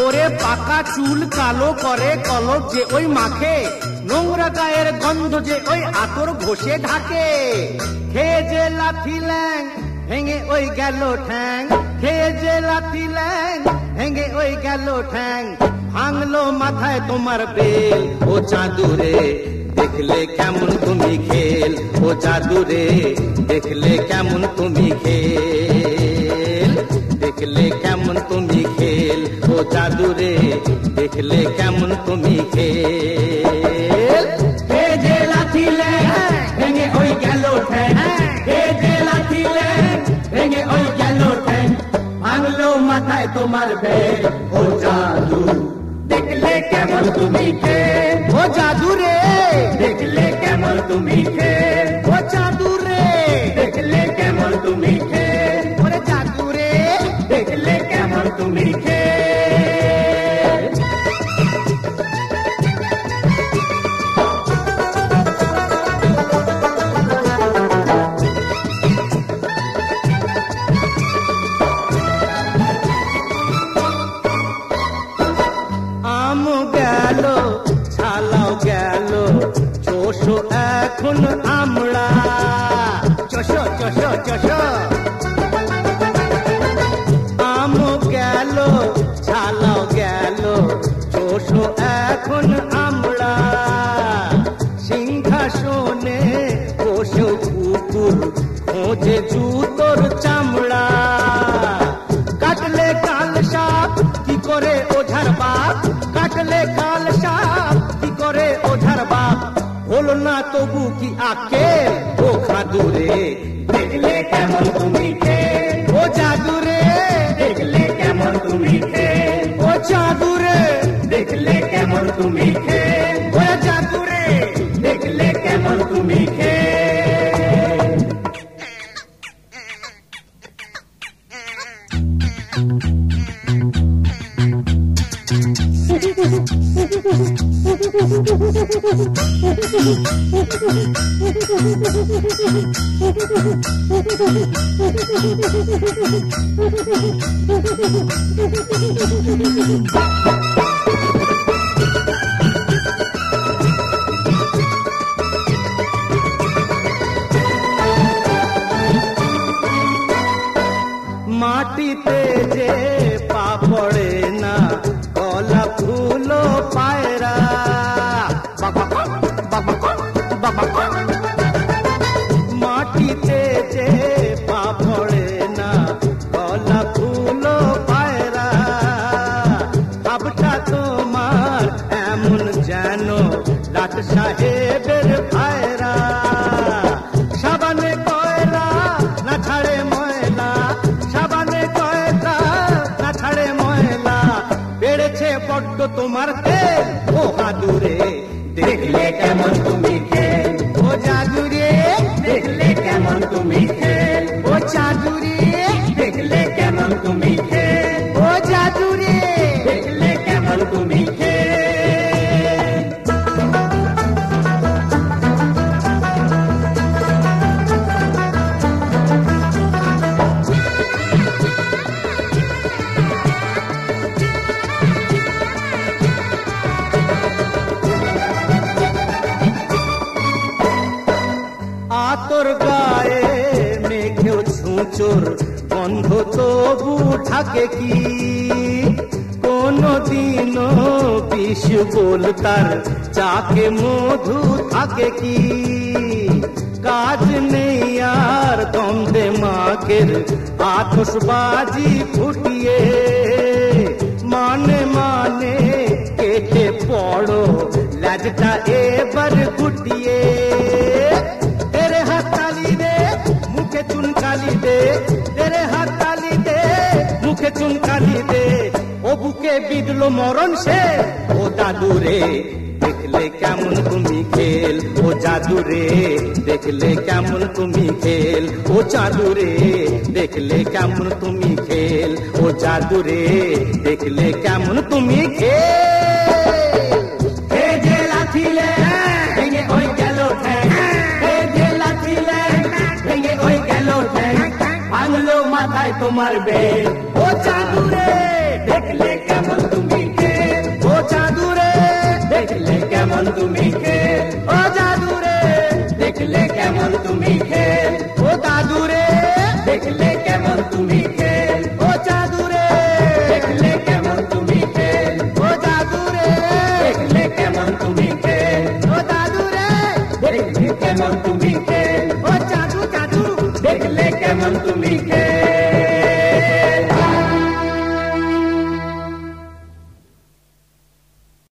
ওরে পাকা চুল কালো করে কলপ যে ওই মাখে, নোংরা গায়ের গন্ধ যে ওই আতর ঘষে ঢাকে। খেয়ে যে লাথি ল্যাং ভেঙে ওই গেল ঠ্যাং, খেয়ে যে লাথি ল্যাং ভেঙে ওই গেল ঠ্যাং। ভাঙলো মাথায় তোমার বেল, ও চাঁদুরে দেখলে কেমন তুমি খেল, ও জাদুরে দেখলে কেমন তুমি খেল, দেখলে কেমন তুমি খেল, ও জাদুরে দেখলে কেমন তুমি খেল। হে যে লাথি ল্যাং ভেঙে ওই গেল ঠ্যাং, হে যে লাথি ল্যাং ভেঙে ওই গেল ঠ্যাং। ভাঙলো মাথায় তোমার বেল, ও জাদু দেখলে কেমন তুমি খেল, ও জাদুরে দেখলে কেমন তুমি খেল, ও জাদুরে দেখলে কেমন তুমি খেল, ওরে জাদুরে দেখলে কেমন তুমি খেল। আম গেল ছালাও গেল, চোষো এখন আমরা, চোষো চোষো চোষো। আম গেল ছালাও গেল, চোষো এখন আমরা। সিংহাসনে বসে কুকুর খোঁজে জুতোর চামড়া। কাটলে কাল সাপ কি করে ওঝার বাপ, কাটলে কাল সাপ কি করে ওঝার বাপ। হলো না তবু কি আকেল, ও খাদুরে দেখলে কেমন তুমি খেল, ও জাদুরে দেখলে কেমন তুমি খেল, ও জাদুরে দেখলে কেমন তুমি খেল, ও জাদুরে দেখলে কেমন তুমি খেল। মাটিতে যে পা পড়ে না, কলা ফুলো পায়রা। মাটিতে যে পা পড়ে না, কলা ফুলো পায়রা। ভাবটা তোমার এমন যেন লাট সাহেবের ভাইরা। সাবানে কয়লা না ছাড়ে ময়লা, সাবানে কয়লা না ছাড়ে ময়লা। বেড়েছে বড্ড তোমার তেল, ও হাদুরে দেখলে কেমন তুমি খেল, ও জাদুরে দেখলে কেমন তুমি খেল, ও জাদুরে দেখলে কেমন তুমি খেল, ও জাদুরে দেখলে কেমন তুমি খেল। আতর গায়ে মেঘেও ছুঁচোর গন্ধ তবু থাকে কি, কোনদিনও বিষ বলতার চাকে মধু থাকে কি। কাজ নেই আর দ্বন্দ্বে মাকের আতশবাজি ফুটিয়ে, মানে মানে কেটে পড়ো লাজটা এবার গুটিয়ে। তেরে হাত তালি দে মুখে চুনকালি দে, তেরে হাত তালি দে মুখে চুনকালি দে। ও বুকে বিঁধলো মরণ সে, ও দাদুরে দেখলে কেমন তুমি খেল, ও জাদুরে দেখলে কেমন তুমি খেল, ও জাদুরে দেখলে কেমন তুমি খেল, ও জাদুরে দেখলে কেমন তুমি খেল। হে যে লাথি ল্যাং ভেঙে ওই গেল ঠ্যাং, হে যে লাথি ল্যাং ভেঙে ওই গেল ঠ্যাং। ভাঙলো মাথায় তোমার বেল, ও জাদুরে দেখলে কেমন তুমি কেমন তুমি খেল, ও দাদুরে দেখলে কেমন তুমি খেল, ও জাদুরে দেখলে কেমন তুমি খেল, ও জাদুরে দেখলে কেমন তুমি খেল, ও দাদুরে দেখলে কেমন তুমি খেল, ও জাদু জাদু দেখলে কেমন তুমি